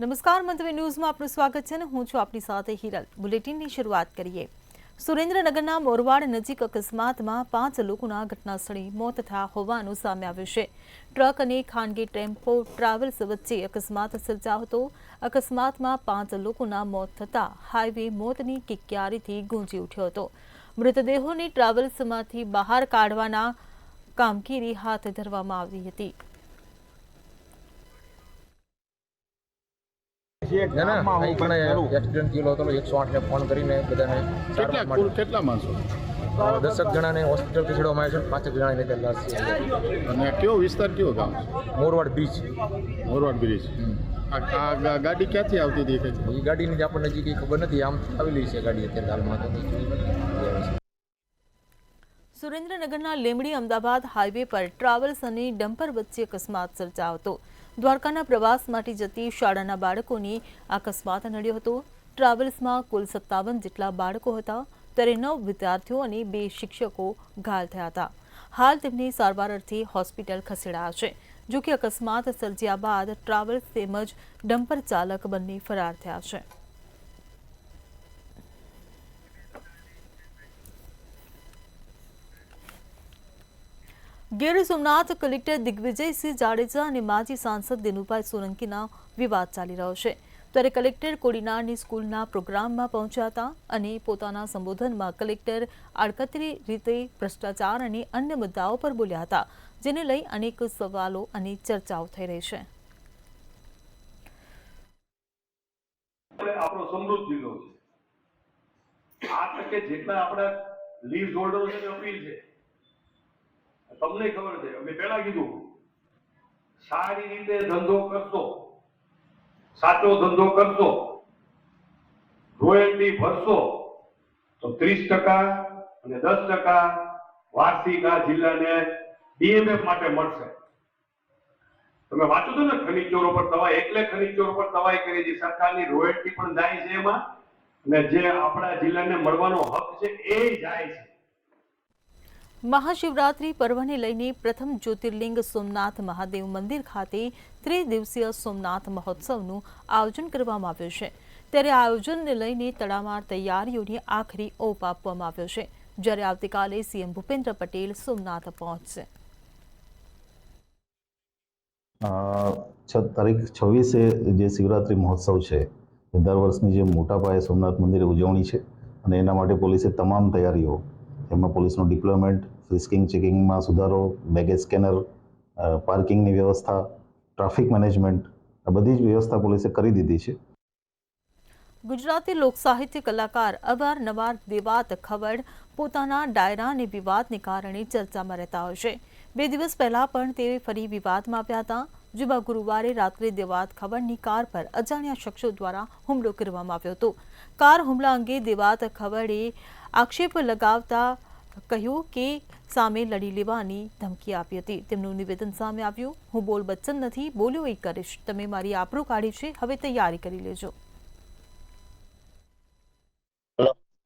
નમસ્કાર મંતવ્ય ન્યૂઝમાં આપનું સ્વાગત છે અને હું છું આપની સાથે હિરલ। બુલેટિનની શરૂઆત કરીએ। સુરેન્દ્રનગરના મોરવાડ નજીક અકસ્માતમાં 5 લોકોના ઘટનાસ્થળે મોત થયા હોવાનું સામે આવ્યું છે। ટ્રક અને ખાનગી ટેમ્પો ટ્રાવેલ્સ વચ્ચે અકસ્માત સર્જાયો હતો। અકસ્માતમાં 5 લોકોના મોત થતાં હાઈવે મોતની કિક્યારીથી ગુંજી ઉઠ્યો હતો। મૃતદેહોને ટ્રાવેલ્સમાંથી બહાર કાઢવાના કામગીરી હાથ ધરવામાં આવી હતી। एक्सीडेंट थયેલો હતો 108 ને ફોન કરીને બધાને કેટલા માણસો 10 જણાને હોસ્પિટલ ખસેડવામાં આવ્યા છે। 5 જણાને ત્યાં લાશ છે। અને કયો વિસ્તાર કયો ગામ? મોરવાડ બ્રિજ। મોરવાડ બ્રિજ। આ ગાડી ક્યાંથી આવતી હતી? એ ગાડીની આપણને હજી કંઈ ખબર નથી। આમ આવેલી છે ગાડી અત્યારે હાલમાં તો। સુરેન્દ્રનગરના લીંબડી અમદાવાદ હાઈવે પર ટ્રાવેલ્સ અને ડમ્પર વચ્ચે અકસ્માત સર્જાયો હતો। દ્વારકાના પ્રવાસ માટે જતી શાળાના બાળકોને અકસ્માત નડ્યો હતો। ટ્રાવેલ્સમાં કુલ 57 જેટલા બાળકો હતા, ત્યારે 9 વિદ્યાર્થીઓ અને 2 શિક્ષકો ઘાયલ થયા હતા। હાલ તેમને સારવાર અર્થે હોસ્પિટલ ખસેડાયા છે। જો કે અકસ્માત સર્જ્યા બાદ ટ્રાવેલ્સ તેમજ ડમ્પર ચાલક બંને ફરાર થયા છે। ગીર સોમનાથ કલેક્ટર દિગ્વિજયસિંહ જાડેજા અને માજી સાંસદ દિનુભાઈ સોલંકીના વિવાદ ચાલી રહ્યો છે। ત્યારે કલેક્ટર કોડીનારની સ્કૂલના પ્રોગ્રામમાં પહોંચ્યા હતા અને પોતાના સંબોધનમાં કલેક્ટર આડકતરી રીતે ભ્રષ્ટાચાર અને અન્ય મુદ્દાઓ પર બોલ્યા હતા, જેને લઈ અનેક સવાલો અને ચર્ચાઓ થઈ રહી છે। આપણો સમૃદ્ધ જિલ્લો છે। આ તકે જેટલા આપણા લીઝ હોલ્ડરો છે અપીલ છે, તમને ખબર છે, અમે પહેલા કીધું સારી રીતે ધંધો કરશો, સાચો ધંધો કરશો, રોયલ્ટી ભરશો તો 30% અને 10% વાર્ષિક આ જિલ્લાને ડીએમએફ માટે મળશે। તમે વાંચો છો ને, ખનીજ ચોરો પર દવા, એટલે ખનીજ ચોરો પર દવાઈ કરી છે, સરકારની રોયલ્ટી પણ જાય છે એમાં, અને જે આપણા જિલ્લાને મળવાનો હક છે એ જાય છે। મહાશિવરાત્રી પર્વને લઈને પ્રથમ જ્યોતિર્લિંગ સોમનાથ મહાદેવ મંદિર ખાતે ત્રિદિવસીય સોમનાથ મહોત્સવનું આયોજન કરવામાં આવ્યું છે। ત્યારે આયોજનને લઈને તડામાર તૈયારીઓને આખરી ઓપ આપવામાં આવ્યો છે, જ્યારે આવતીકાલે સીએમ ભૂપેન્દ્ર પટેલ સોમનાથ પહોંચશે। તારીખ 26 જે શિવરાત્રી મહોત્સવ છે એ દર વર્ષની જે મોટા પાયે સોમનાથ મંદિરે ઉજવણી છે, અને એના માટે પોલીસે તમામ તૈયારીઓ, એમાં પોલીસનું ડિપ્લોયમેન્ટ, ફ્રિસ્કિંગ ચેકિંગમાં સુધારો, બેગેજ સ્કેનર, પાર્કિંગની વ્યવસ્થા, ટ્રાફિક મેનેજમેન્ટ, આ બધી જ વ્યવસ્થા પોલીસે કરી દીધી છે। ગુજરાતી લોકસાહિત્ય કલાકાર અવારનવાર દેવાત ખવડ પોતાના ડાયરા અને વિવાદને કારણે ચર્ચામાં રહેતા હોય છે। 2 દિવસ પહેલા પણ તે ફરી વિવાદમાં આવ્યા હતા, જેમાં ગુરુવારે રાત્રે દેવાત ખવડની કાર પર અજાણ્યા શખ્સો દ્વારા હુમલો કરવામાં આવ્યો હતો। કાર હુમલા અંગે દેવાત ખવડે આક્ષેપ લગાવતા કહ્યું કે સામે લડી લેવાની ધમકી આપી હતી। તેમનું નિવેદન સામે આવ્યું, હું બોલ બચ્ચન નથી, બોલ્યો એ કરીશ, તમે મારી આબરૂ કાઢી છે, હવે તૈયારી કરી લેજો।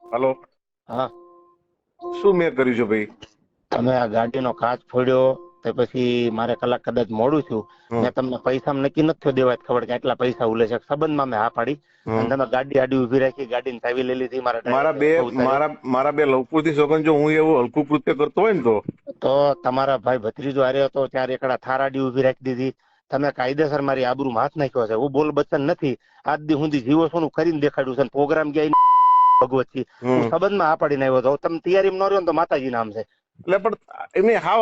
हेलो हाँ શું મેં કર્યું છે ભાઈ? તમે આ ગાડીનો કાચ ફોડ્યો તો પછી મારે કલાક કદાચ મોડું થયું, મેં તમને પૈસા નક્કી નથી થયો દેવાય ખબર કે આટલા પૈસા ઉલે છે, સંબંધમાં મેં હા પાડી અને તમે ગાડી આડી ઉભી રાખી, ગાડીની ચાવી લઈ લીધી। મારા બે લવકુરથી સોગન, જો હું એવું હલકું કૃત્ય કરતો હોય ને તો તમારા ભાઈ ભત્રીજો હારે હતો ત્યારે એકડા થાર આડી ઉભી રાખી દીધી। તમે કાયદેસર મારી આબરૂમાં હાથ નાખ્યો છે। હું બોલ બચ્ચન નથી, આજ દી સુધી જીવો છું કરીને દેખાડ્યું છે। પ્રોગ્રામ ગયા ભગવતથી હું સંબંધમાં આ પાડીને આવ્યો હતો, તમે તૈયારીમાં ન રહ્યો ને તો માતાજી નામ છે। એટલે પણ એમને હાવ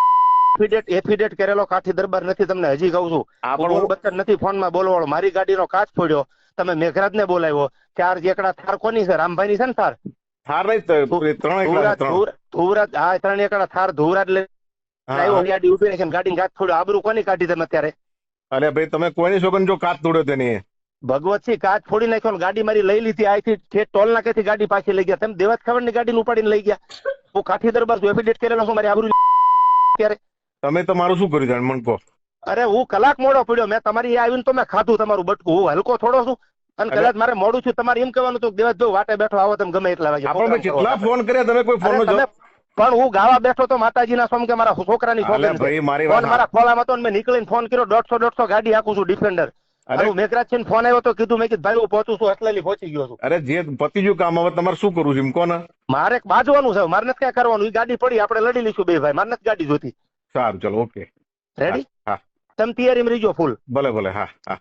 એફિડેટ કરેલો કાઠી દરબાર નથી, તમને હજી કહું છું। બોલ બચ્ચન નથી ફોનમાં બોલવાળો। મારી ગાડીનો કાચ ફોડ્યો, તમે મેઘરાજ ને બોલાવ્યો, 4 એકડા થાર કોની છે? રામભાઈ ની છે ને થાર? થાર નહીં, 3 એકડા થાર ધુવરાજ લઈ આવ્યો, ગાડી ઉભી રાખીને ગાડીને કાચ ફોડ્યો। આબરૂ કોની કાઢી તમે અત્યારે? અરે ભાઈ તમે કોઈની સોગન જો કાચ તોડ્યો તેની? ભગવતસિંહ કાચ ફોડી નાખ્યો, ગાડી મારી લઈ લીધી, અહીંથી ટોલ નાકેથી ગાડી પાછી લઈ ગયા। તમે દેવાત ખબર ની ગાડીને ઉપાડીને લઈ ગયા। હું કાઠી દરબાર છું, એફિડેટ કરેલો છું, મારી આબરૂ ત્યારે તમે તમારું શું કર્યું જાણ મને કહો? અરે હું કલાક મોડો પડ્યો, મેં તમારી આવીને તો મેં ખાધું તમારું બટકું, હું હલકો થોડો છું? અને કદાચ મારે મોડું છું, તમારે એમ કહેવાનું હતું દેવાતભાઈ વાટે બેઠો આવો, તમે ગમે એટલા વાગે આપણે કેટલા ફોન કર્યા, તમે કોઈ ફોન નો પણ હું ગાવા બેઠો તો માતાજીના સોમ કે મારા છોકરાની સોગંદ છે, મારા ખોલામાં તો મેં નીકળીને ફોન કર્યો, 150 ગાડી હાકું છું ડિફેન્ડર, અરે મેઘરાજ છે ને ફોન આવ્યો તો કીધું, મેં કીધું ભાઈ હું પહોંચું છું, અસલેલી પહોંચી ગયો છું. અરે જે પતી ગયું કામ, હવે તમારે શું કરવું છે એમ કોને? મારે બાજવાનું છે, મારે નથી ક્યાં કરવાનું. એ ગાડી પડી, આપણે લડી લઈશું બે ભાઈ, મારે નથી ગાડી જોતી. સારું, ચલો, ઓકે. રેડી? હા, તમે તૈયારીમાં રહીજો ફૂલ. ભલે ભલે. હા હા.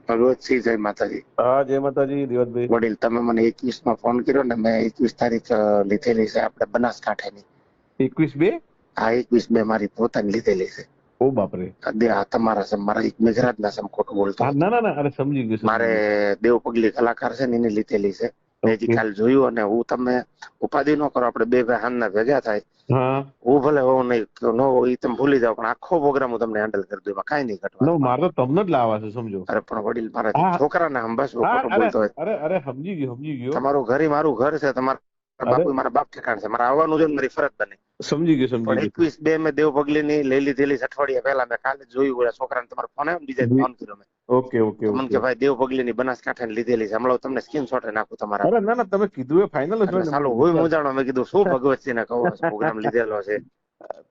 ભગવતસિંહ, જય માતાજી. હા, જય માતાજી દેવતભાઈ. વડીલ, તમે મને 21 માં ફોન કર્યો ને, મેં 21 તારીખ લીધેલી છે આપણે બનાસકાંઠાની. 21/2? હા, 21/2 મારી પોતાની લીધેલી છે. ઓ બાપરે. તમારા છે, મારા એક મેઘરાજ ના સમ ખોટું બોલતો. ના ના ના, અરે સમજી ગયું. મારે દેવ પગલી કલાકાર છે ને, એની લીધેલી છે. મેં હજી કાલ જોયું, અને હું તમે ઉપાધિ ન કરો, આપણે બે ભાઈ હાનના ભેગા થાય. હા, હું ભલે હોઉં નહીં ન હોઉં એ તમે ભૂલી જાઓ, પણ આખો પ્રોગ્રામ હું તમને હેન્ડલ કરી દઉં, એમાં કાંઈ નહીં ઘટવાનું. મારે તો તમને જ લાવવા છે, સમજો. અરે પણ વડીલ, મારા છોકરાને હંબાસ ખોટું બોલતો હોય. અરે સમજી ગયો. તમારું ઘર મારું ઘર છે, તમારા બાપુ મારા બાપ ઠેકાણ છે, મારે આવવાનું છે, મારી ફરજ બને. સમજી ગયો. પણ 21/2 મેં દેવ પગલી ની લઈ લીધેલી અઠવાડિયા પહેલા. મેં કાલે જોયું, છોકરાને તમારો ફોન આવ્યો, બીજા ફોન કર્યો મેં. ઓકે. મને કે ભાઈ દેવ પગલી ની બનાસકાંઠા લીધેલી છે, હમણાં તમને સ્ક્રીનશોટ નાખું તમારા. અરે ના ના, તમે કીધું એ ફાઇનલ જ. ચાલો હું મૂંઝાણો, મેં કીધું શું ભગવતસિંહ ને કહો પ્રોગ્રામ લીધેલો છે.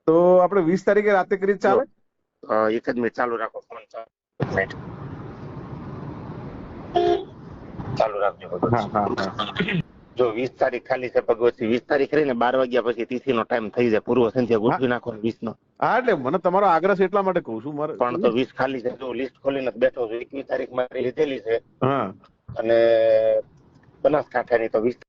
તો આપણે 20 તારીખે રાતે કરી ચાલે? એક જ મિનિટ ચાલુ રાખો ફોન. ચાલુ રાખજો. હા. જો 20 તારીખ ખાલી છે ભગવતસિંહ, 20 તારીખ રહીને 12 વાગ્યા પછી તિથિ નો ટાઈમ થઈ જાય, પૂર્વ સંધ્યા ગોઠવી નાખો 20 નો. હા, એટલે મને તમારો આગ્રહ છે એટલા માટે કહું છું. મારે પણ તો 20 ખાલી છે, જો લિસ્ટ ખોલીને બેઠો છું. 21 તારીખ મારી લીધેલી છે. હા. અને બનાસકાંઠાની તો 20.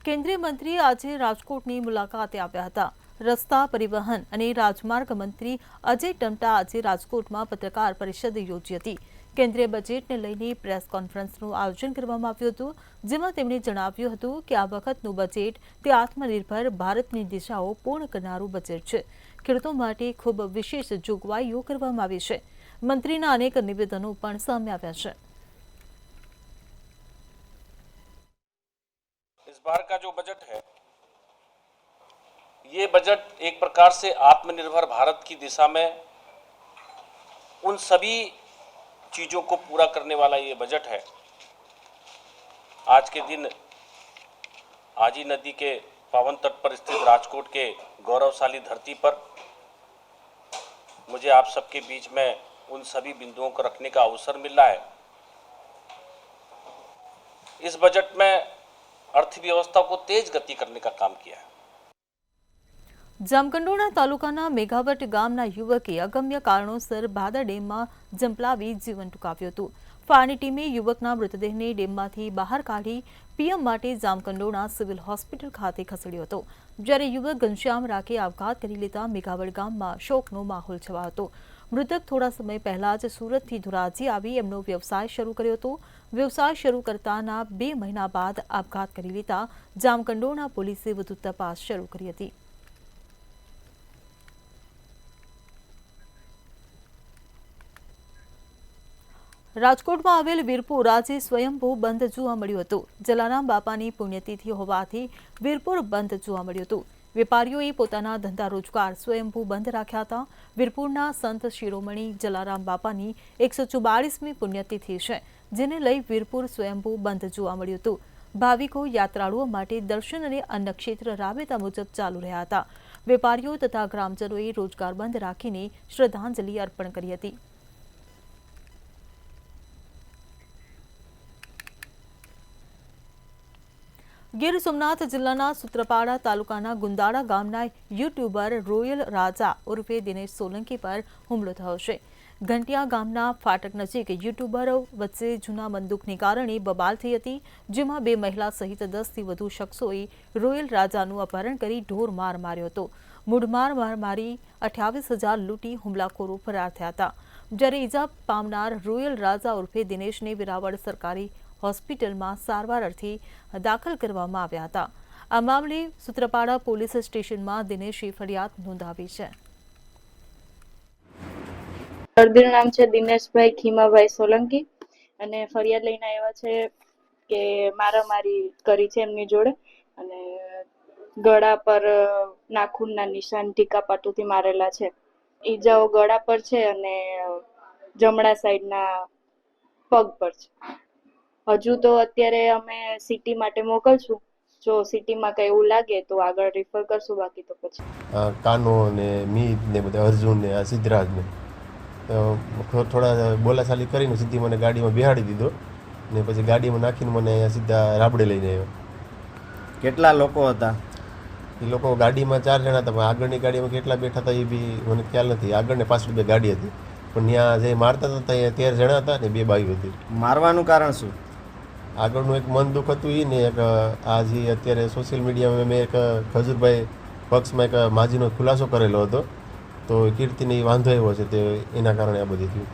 કેન્દ્રીય મંત્રી આજે રાજકોટની મુલાકાતે આવ્યા હતા. રસ્તા પરિવહન અને રાજમાર્ગ મંત્રી અજય ટમટા આજે રાજકોટમાં પત્રકાર પરિષદ યોજી હતી. કેન્દ્રીય બજેટને લઈને પ્રેસ કોન્ફરન્સનું આયોજન કરવામાં આવ્યું હતું, જેમાં તેમણે જણાવ્યું હતું કે આ વખતનું બજેટ તે આત્મનિર્ભર ભારતની દિશાઓ પૂર્ણ કરનારું બજેટ છે. ખેડૂતો માટે ખૂબ વિશેષ જોગવાઈઓ કરવામાં આવી છે. મંત્રીના અનેક નિવેદનો પણ સામે આવ્યા છે. इस बार का जो बजट है, ये बजट एक प्रकार से आत्मनिर्भर भारत की दिशा में उन सभी चीज़ों को पूरा करने वाला ये बजट है. आज के दिन आजी नदी के पावन तट पर स्थित राजकोट के गौरवशाली धरती पर मुझे आप सबके बीच में उन सभी बिंदुओं को रखने का अवसर मिल रहा है. इस बजट में अर्थव्यवस्था को तेज गति करने का काम किया है. જામકંડોરણા તાલુકાના મેઘાવટ ગામના યુવકે અગમ્ય કારણોસર ભાદર ડેમમાં જંપલાવી જીવન ટૂંકાવ્યું હતું. ફાયરની ટીમે યુવકના મૃતદેહને ડેમમાંથી બહાર કાઢી પીએમ માટે જામકંડોરણા સિવિલ હોસ્પિટલ ખાતે ખસેડ્યો હતો. જ્યારે યુવક ઘનશ્યામ રાખે આપઘાત કરી લેતા મેઘાવટ ગામમાં શોકનો માહોલ છવાયો હતો. મૃતક થોડા સમય પહેલા જ સુરતથી ધોરાજી આવી એમનો વ્યવસાય શરૂ કર્યો હતો. વ્યવસાય શરૂ કરતાના 2 મહિના બાદ આપઘાત કરી લેતા જામકંડોરણા પોલીસે વધુ તપાસ શરૂ કરી હતી. રાજકોટમાં આવેલ વીરપુર આજે સ્વયંભૂ બંધ જોવા મળ્યું હતું. જલારામ બાપાની પુણ્યતિથિ હોવાથી વીરપુર બંધ જોવા મળ્યું હતું. વેપારીઓએ પોતાના ધંધા રોજગાર સ્વયંભૂ બંધ રાખ્યા હતા. વીરપુરના સંત શિરોમણી જલારામ બાપાની 144મી પુણ્યતિથિ છે, જેને લઈ વીરપુર સ્વયંભૂ બંધ જોવા મળ્યું હતું. ભાવિકો યાત્રાળુઓ માટે દર્શન અને અન્ન ક્ષેત્ર રાબેતા મુજબ ચાલુ રહ્યા હતા. વેપારીઓ તથા ગ્રામજનોએ રોજગાર બંધ રાખીને શ્રદ્ધાંજલિ અર્પણ કરી હતી. ગીર સોમનાથ જિલ્લાના સૂત્રાપાડા તાલુકાના ગુંદાળા ગામના યુટ્યુબર રોયલ રાજા ઉર્ફે દિનેશ સોલંકી પર હુમલો થયો છે. ઘંટિયા ગામના ફાટક નજીક યુટ્યુબરો વચ્ચે જૂના બંદૂકને કારણે બબાલ થઈ હતી, જેમાં 2 મહિલા સહિત 10થી વધુ શખ્સોએ રોયલ રાજાનું અપહરણ કરી ઢોર માર માર્યો હતો. મૂઢમાર મારી 28,000 લૂંટી હુમલાખોરો ફરાર થયા હતા. જ્યારે ઈજા પામનાર રોયલ રાજા ઉર્ફે દિનેશને વેરાવળ સરકારી હોસ્પિટલમાં સારવાર અર્થે દાખલ કરવામાં આવ્યા હતા. આ મામલે સૂત્રાપાડા પોલીસ સ્ટેશનમાં દિનેશે ફરિયાદ નોંધાવી છે. દર્દીનું નામ છે દિનેશભાઈ ખીમાભાઈ સોલંકી અને ફરિયાદ લઈને આવ્યા છે કે મારામારી કરી છે એમની જોડે અને ગળા પર નાખૂનના નિશાન ટીકા પાટુથી મારેલા છે. ઈજાઓ ગળા પર છે અને જમણા સાઈડના પગ પર છે. હજુ તો અત્યારે અમે સિટી માટે મોકલશું. જો સિટીમાં કંઈ એવું લાગે તો આગળ રિફર કરશું, બાકી તો પછી કાનો ને મીત ને બધા અર્જુન ને સિદ્ધરાજ ને થોડા બોલાચાલી કરીને સીધી મને ગાડીમાં બેહાડી દીધો ને પછી ગાડીમાં નાખીને મને અહીંયા સીધા રાબડે લઈને આવ્યો. કેટલા લોકો હતા? એ લોકો ગાડીમાં 4 જણા હતા, પણ આગળની ગાડીમાં કેટલા બેઠા હતા એ બી મને ખ્યાલ નથી. આગળ ને પાછળ 2 ગાડી હતી, પણ ત્યાં જે મારતા હતા ત્યાં 13 જણા હતા ને 2 બાઈઓ હતી. મારવાનું કારણ શું? આગળનું એક મન દુઃખ હતું એ ને એક આ જે અત્યારે સોશિયલ મીડિયામાં મેં એક ખજૂરભાઈ પક્ષમાં એક માજીનો ખુલાસો કરેલો હતો, તો કીર્તિને એ વાંધો આવ્યો છે, તે એના કારણે આ બધું થયું.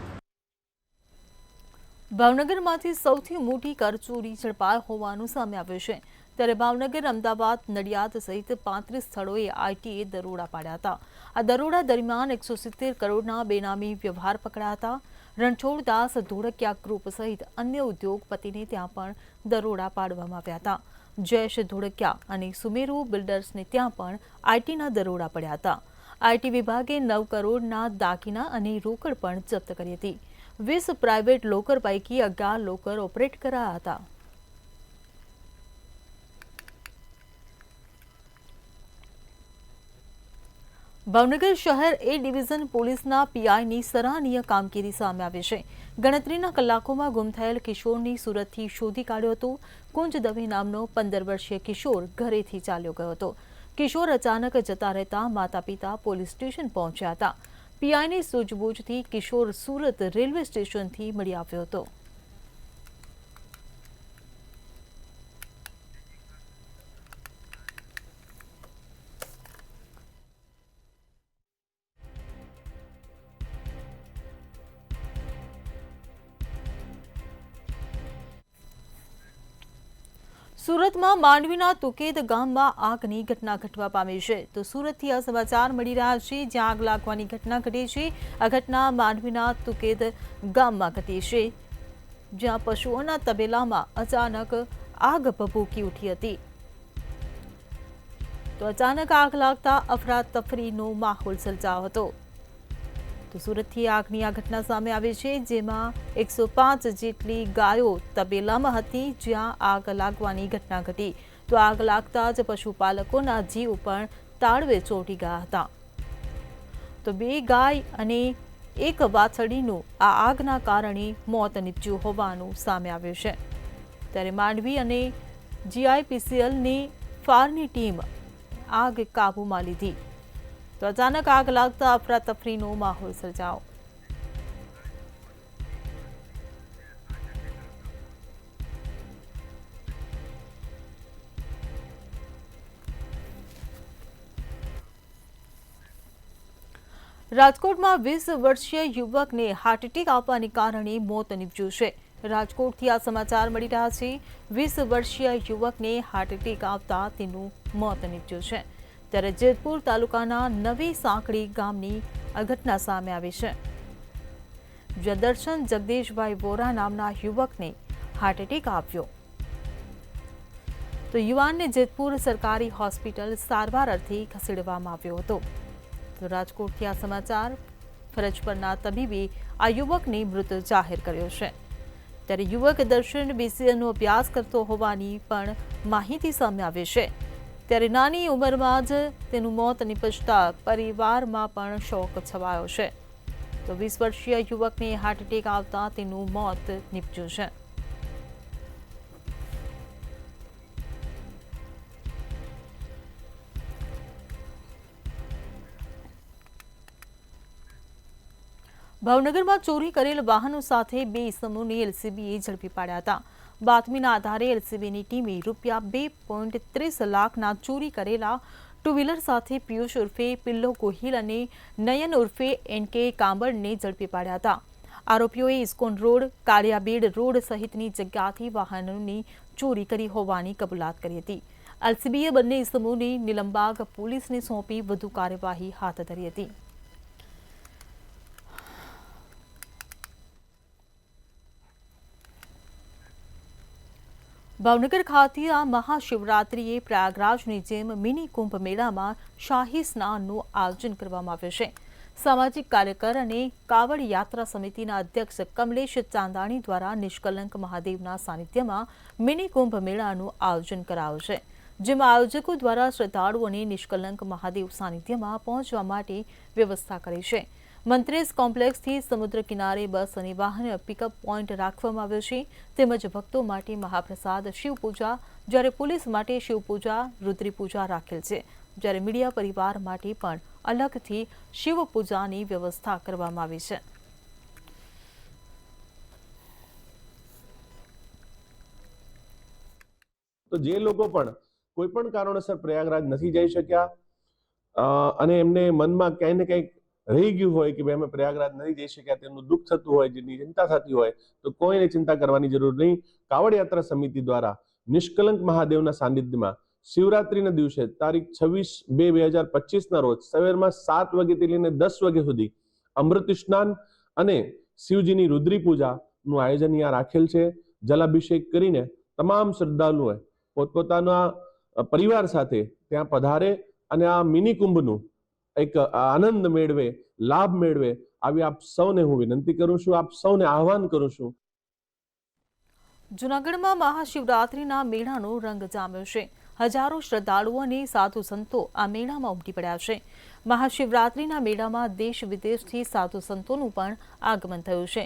ભાવનગરમાંથી સૌથી મોટી કરચોરી ઝડપાઈ હોવાનું સામે આવ્યું છે. ત્યારે ભાવનગર, અમદાવાદ, નડિયાદ સહિત 35 સ્થળોએ આઈટીએ દરોડા પાડ્યા હતા. આ દરોડા દરમિયાન 170 કરોડના બેનામી વ્યવહાર પકડાયા હતા. રણછોડદાસ ધોળકિયા ગ્રુપ સહિત અન્ય ઉદ્યોગપતિને ત્યાં પણ દરોડા પાડવામાં આવ્યા હતા. જયેશ ધોળકિયા અને સુમેરુ બિલ્ડર્સને ત્યાં પણ આઈટીના દરોડા પડ્યા હતા. આઈટી વિભાગે 9 કરોડના દાગીના અને રોકડ પણ જપ્ત કરી હતી. 20 પ્રાઇવેટ લોકર પૈકી 11 લોકર ઓપરેટ કરાયા હતા. ભાવનગર શહેર એ ડિવિઝન પોલીસના પીઆઈની સરાહનીય કામગીરી સામે આવી છે. ગણતરીના કલાકોમાં ગુમ થયેલ કિશોરની સુરતથી શોધી કાઢ્યો હતો. કુંજ દવે નામનો 15 વર્ષીય કિશોર ઘરેથી ચાલ્યો ગયો હતો. કિશોર અચાનક જતા રહેતા માતા પિતા પોલીસ સ્ટેશન પહોંચ્યા હતા. પીઆઈની સૂઝબૂછથી કિશોર સુરત રેલવે સ્ટેશનથી મળી આવ્યો હતો. સુરતમાં માંડવીના તુકેદ ગામમાં આગની ઘટના ઘટવા પામી છે. તો સુરતથી આ સમાચાર મળી રહ્યા છે, જ્યાં આગ લાગવાની ઘટના ઘટી છે. આ ઘટના માંડવીના તુકેદ ગામમાં ઘટી છે, જ્યાં પશુઓના તબેલામાં અચાનક આગ ભભૂકી ઉઠી હતી. તો અચાનક આગ લાગતા અફરાતફરીનો માહોલ સર્જાયો હતો. તો સુરતથી આગની આ ઘટના સામે આવી છે, જેમાં 105 જેટલી ગાયો તબેલામાં હતી, જ્યાં આગ લાગવાની ઘટના ઘટી. તો આગ લાગતા જ પશુપાલકોના જીવ પણ તાળવે ચોંટી ગયા હતા. તો 2 ગાય અને 1 વાછરડીનું આ આગના કારણે મોત નીપજ્યું હોવાનું સામે આવ્યું છે. ત્યારે માંડવી અને જીઆઈપીસીએલની ફાયરની ટીમ આગ કાબૂમાં લીધી. તો અચાનક આગ લાગતા અફરાતફરીનો માહોલ સર્જાયો. રાજકોટમાં 20 વર્ષીય યુવકને હાર્ટ એટેક આવવાને કારણે મોત નીપજ્યું છે. રાજકોટથી આ સમાચાર મળી રહ્યા છે. 20 વર્ષીય યુવકને હાર્ટ એટેક આવતા તેનું મોત નીપજ્યું છે. ત્યારે જેતપુર તાલુકાના નવી સાંકડી ગામની આ ઘટના સામે આવી છે, જ્યાં દર્શન જગદીશભાઈ વોરા નામના યુવકને હાર્ટ એટેક આવ્યો. તો યુવાનને જેતપુર સરકારી હોસ્પિટલ સારવાર અર્થે ખસેડવામાં આવ્યો હતો. તો રાજકોટથી આ સમાચાર. ફરજ પરના તબીબે આ યુવકને મૃત જાહેર કર્યો છે. ત્યારે યુવક દર્શન બીસીએનો અભ્યાસ કરતો હોવાની પણ માહિતી સામે આવી છે. ત્યારે નાની ઉંમરમાં જ તેનું મોત નીપજતા પરિવારમાં પણ શોક છવાયો છે. તો 20 વર્ષીય યુવકને હાર્ટ એટેક આવતા તેનું મોત નીપજ્યું છે. ભાવનગરમાં ચોરી કરેલ વાહનો સાથે 2 ઇસમોને એલસીબીએ ઝડપી પાડ્યા હતા. બાતમીના આધારે એલસીબીની ટીમે રૂપિયા 2.30 લાખના ચોરી કરેલા 2 વ્હીલર સાથે પિયુષ ઉર્ફે પિલ્લો ગોહિલ અને નયન ઉર્ફે એનકે કાંબળને ઝડપી પાડ્યા હતા. આરોપીઓએ ઇસ્કોન રોડ, કાળિયાબેડ રોડ સહિતની જગ્યાથી વાહનોની ચોરી કરી હોવાની કબૂલાત કરી હતી. એલસીબીએ બંને ઇસમોને નીલમબાગ પોલીસને સોંપી વધુ કાર્યવાહી હાથ ધરી હતી. ભાવનગર ખાતે આ મહાશિવરાત્રિએ પ્રયાગરાજની જેમ મિની કુંભ મેળામાં શાહી સ્નાનનું આયોજન કરવામાં આવ્યું છે. સામાજિક કાર્યકર અને કાવડ યાત્રા સમિતિના અધ્યક્ષ કમલેશ ચાંદાણી દ્વારા નિષ્કલંક મહાદેવના સાનિધ્યમાં મિની કુંભ મેળાનું આયોજન કરાયું છે, જેમાં આયોજકો દ્વારા શ્રદ્ધાળુઓને નિષ્કલંક મહાદેવ સાનિધ્યમાં પહોંચવા માટે વ્યવસ્થા કરી છે. મંત્રેશ કોમ્પ્લેક્સથી સમુદ્ર કિનારે બસ અને વાહન પિકઅપ પોઈન્ટ રાખવામાં આવ્યો છે તેમજ ભક્તો માટે મહાપ્રસાદ શિવપૂજા, જ્યારે પોલીસ માટે શિવપૂજા, રુદ્રીપૂજા રાખેલ છે, જ્યારે મીડિયા પરિવાર માટે પણ અલગથી શિવપૂજાની વ્યવસ્થા કરવામાં આવી છે. તો જે લોકો પણ કોઈ પણ કારણોસર પ્રયાગરાજ નથી જઈ શક્યા અને એમને મનમાં ક્યાંય ને ક્યાંક રહી ગયું હોય કે ભાઈ અમે પ્રયાગરાજ નથી જઈ શક્યા, તેમનું દુઃખ થતું હોય, જેની ચિંતા થતી હોય, તો કોઈને ચિંતા કરવાની જરૂર નહીં. કાવડ યાત્રા સમિતિ દ્વારા નિષ્કલંક મહાદેવના સાનિધ્યમાં શિવરાત્રીના દિવસે તારીખ 26/2/2025 ના રોજ સવારમાં 7 વાગ્યાથી લઈને 10 વાગ્યા સુધી અમૃત સ્નાન અને શિવજીની રુદ્રી પૂજાનું આયોજન અહીંયા રાખેલ છે. જલાભિષેક કરીને તમામ શ્રદ્ધાળુઓએ પોતપોતાના પરિવાર સાથે ત્યાં પધારે અને આ મિની કુંભનું એક આનંદ મેળવે, લાભ મેળવે, આવી આપ સૌને હું વિનંતી કરું છું, આપ સૌને આહવાન કરું છું. જૂનાગઢમાં મહાશિવરાત્રિના મેળાનો રંગ જામ્યો છે. હજારો શ્રદ્ધાળુઓ અને સાધુ સંતો આ મેળામાં ઉમટી પડ્યા છે. મહાશિવરાત્રિના મેળામાં દેશ વિદેશથી સાધુ સંતોનું પણ આગમન થયું છે.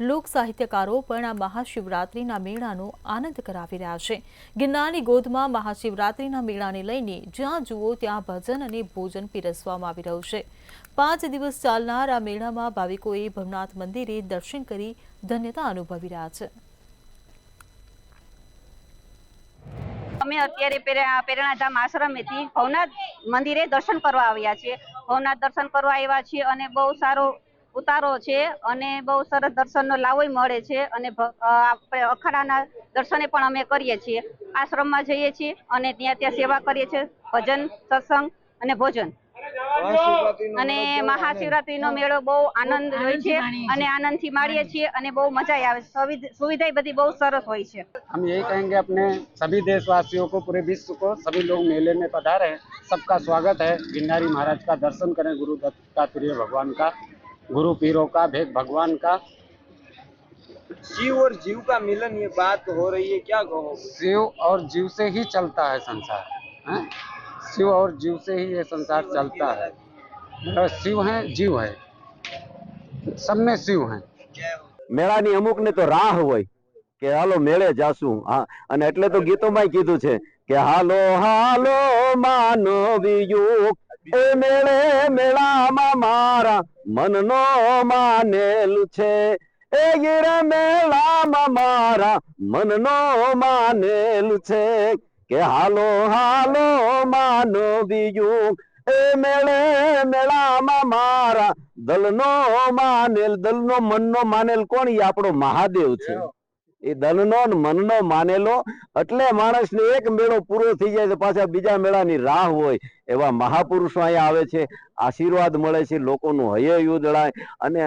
લોક સાહિત્યકારો પણ આ મહાશિવરાત્રિના મેળાનો આનંદ કરાવી રહ્યા છે. ગિરનારની ગોદમાં મહાશિવરાત્રિના મેળાને લઈને જ્યાં જુઓ ત્યાં ભજન અને ભોજન પીરસવામાં આવી રહ્યું છે. 5 દિવસ ચાલનાર આ મેળામાં ભાવિકોએ ભવનાથ મંદિરે દર્શન કરી ધન્યતા અનુભવી રહ્યા છે. અમે અત્યારે પ્રેરણાધામ આશ્રમેથી ભવનાથ મંદિરે દર્શન કરવા આવ્યા છીએ. ભવનાથ દર્શન કરવા આવ્યા છીએ અને બહુ સારો ઉતારો છે અને બહુ સરસ દર્શનનો લાભ મળે છે અને અખાડાના દર્શને પણ અમે કરીએ છીએ. આશ્રમમાં જઈએ છીએ અને ત્યાં સેવા કરીએ છીએ, ભજન, સત્સંગ અને ભોજન. અને મહાશિવરાત્રીનો મેળો બહુ આનંદ હોય છે અને આનંદથી માણીએ છીએ અને બહુ મજા આવે છે. सुविधाएं बड़ी बहुत सरस हुई है. हम यही कहेंगे अपने सभी देशवासियों को, पूरे विश्व को, सभी लोग मेले में पधारे हैं, सबका स्वागत है. गिरनारी महाराज का दर्शन करें, गुरु दत्तात्रेय भगवान का, गुरु पीरों का, भेद भगवान का. शिव और जीव का मिलन, ये बात हो रही है, क्या कहो? शिव और जीव से ही चलता है संसार. शिव और जीव से ही ये संसार चलता है. शिव है, जीव है, सब में शिव है. મેળાની અમુક ને તો રાહ હોય કે હાલો મેળે જાશું. હા, અને એટલે તો ગીતોમાં કીધું છે કે હાલો હાલો માનવીયું એ મેળે મેળામાં મારા મનનો માનેલું છે, એ ગીર મેળામાં મારા મનનો માનેલું છે કે હાલો હાલો માનવીયું એ મેળે મેળામાં મારા દલનો માનેલ. દલનો મનનો માનેલ કોણ? એ આપણો મહાદેવ છે. એ દલનો મનનો માનેલો એટલે માણસને એક મેળો પૂરો થઈ જાય તો પાછા બીજા મેળાની રાહ હોય. એવા મહાપુરુષો અહીંયા આવે છે, આશીર્વાદ મળે છે, લોકોનું હૈયે ઉદળાય અને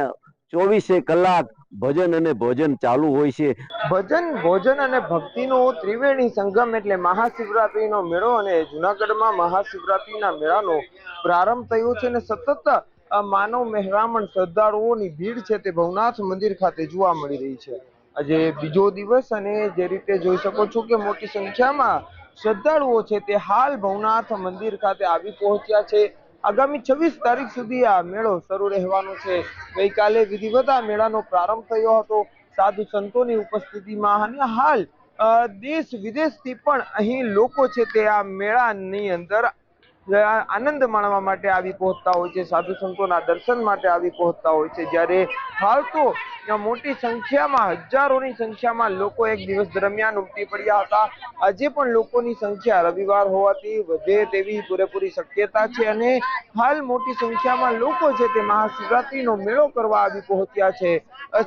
24 કલાક ભજન અને ભોજન ચાલુ હોય છે. ભજન, ભોજન અને ભક્તિનો ત્રિવેણી સંગમ એટલે મહાશિવરાત્રીનો મેળો. અને જૂનાગઢમાં મહાશિવરાત્રીના મેળાનો પ્રારંભ થયો છે અને સતત માનવ મહેરામણ, શ્રદ્ધાળુઓની ભીડ છે તે ભવનાથ મંદિર ખાતે જોવા મળી રહી છે. આજે બીજો દિવસ અને જે રીતે જોઈ શકો છો કે મોટી સંખ્યામાં શ્રદ્ધાળુઓ છે તે હાલ ભવનાથ મંદિર ખાતે આવી પહોંચ્યા છે. આગામી 26 તારીખ સુધી આ મેળો શરૂ રહેવાનો છે. ગઈકાલે વિધિવત આ મેળાનો પ્રારંભ થયો હતો સાધુ સંતોની ઉપસ્થિતિમાં અને હાલ દેશ વિદેશથી પણ અહીં લોકો છે તે આ મેળાની અંદર આનંદ માણવા માટે આવી પહોંચતા હોય છે, સાધુ સંતોના દર્શન માટે આવી પહોંચતા હોય છે. જ્યારે હાલ તો મોટી સંખ્યામાં, હજારોની સંખ્યામાં લોકો એક દિવસ દરમિયાન ઉમટી પડ્યા હતા. આજે પણ લોકોની સંખ્યા રવિવાર હોવાથી વધે તેવી પૂરેપૂરી શક્યતા છે અને હાલ મોટી સંખ્યામાં લોકો છે તે મહાશિવરાત્રીનો મેળો કરવા આવી પહોંચ્યા છે.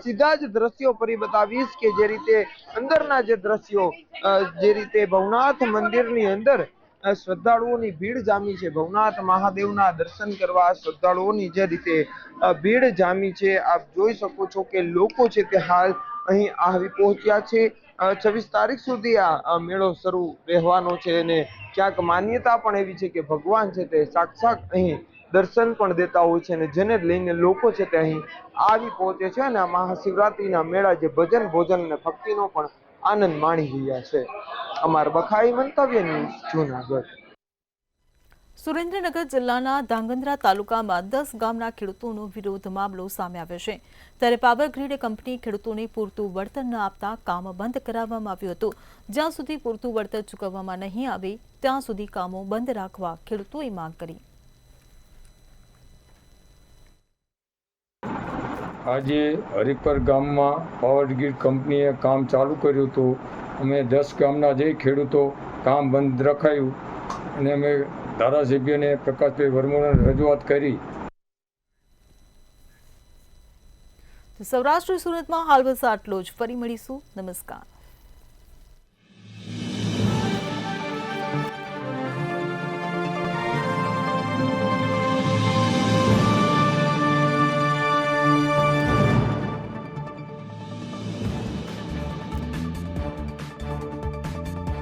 સીધા જ દ્રશ્યો ફરી બતાવીશ કે જે રીતે અંદરના જે દ્રશ્યો, જે રીતે ભવનાથ મંદિરની અંદર શ્રદ્ધાળુઓની ભીડ જામી છે. ભવનાથ મહાદેવના દર્શન કરવા શ્રદ્ધાળુઓની જે રીતે ભીડ જામી છે, આપ જોઈ શકો છો કે લોકો છે તે હાલ અહીં આવી પહોંચ્યા છે. 26 તારીખ સુધી આ મેળો શરૂ રહેવાનો છે અને ક્યાંક માન્યતા પણ એવી છે કે ભગવાન છે તે સાક્ષાત અહીં દર્શન પણ દેતા હોય છે અને જેને લઈને લોકો છે તે અહીં આવી પહોંચે છે અને આ મહાશિવરાત્રીના મેળા જે ભજન, ભોજન અને ભક્તિનો પણ આનંદ માણી રહ્યા છે. અમાર બખાઈ મંતવ્ય ન્યૂઝ, જૂનાગઢ. સુરેન્દ્રનગર જિલ્લાના ધાંગધ્રા તાલુકામાં 10 ગામના ખેડૂતોનો વિરોધ મામલો સામે આવ્યો છે. ત્યારે પાવર ગ્રીડ કંપની ખેડૂતોને પૂરતું વળતર ન આપતા કામ બંધ કરાવવામાં આવ્યું હતું. જ્યાં સુધી પૂરતું વળતર ચૂકવવામાં નહીં આવે ત્યાં સુધી કામો બંધ રાખવા ખેડૂતોએ માંગ કરી. આજે હરિપર ગામમાં પાવર ગ્રીડ કંપનીએ કામ ચાલુ કર્યું હતું. અમે 10 ગામના જે ખેડૂતો કામ બંધ રખાયું અને અમે ધારાસભ્યને પ્રકાશભાઈ વર્માને રજૂઆત કરી. સૌરાષ્ટ્ર સુરતમાં હાલ બસ આટલો જ. ફરી મળીશું. નમસ્કાર.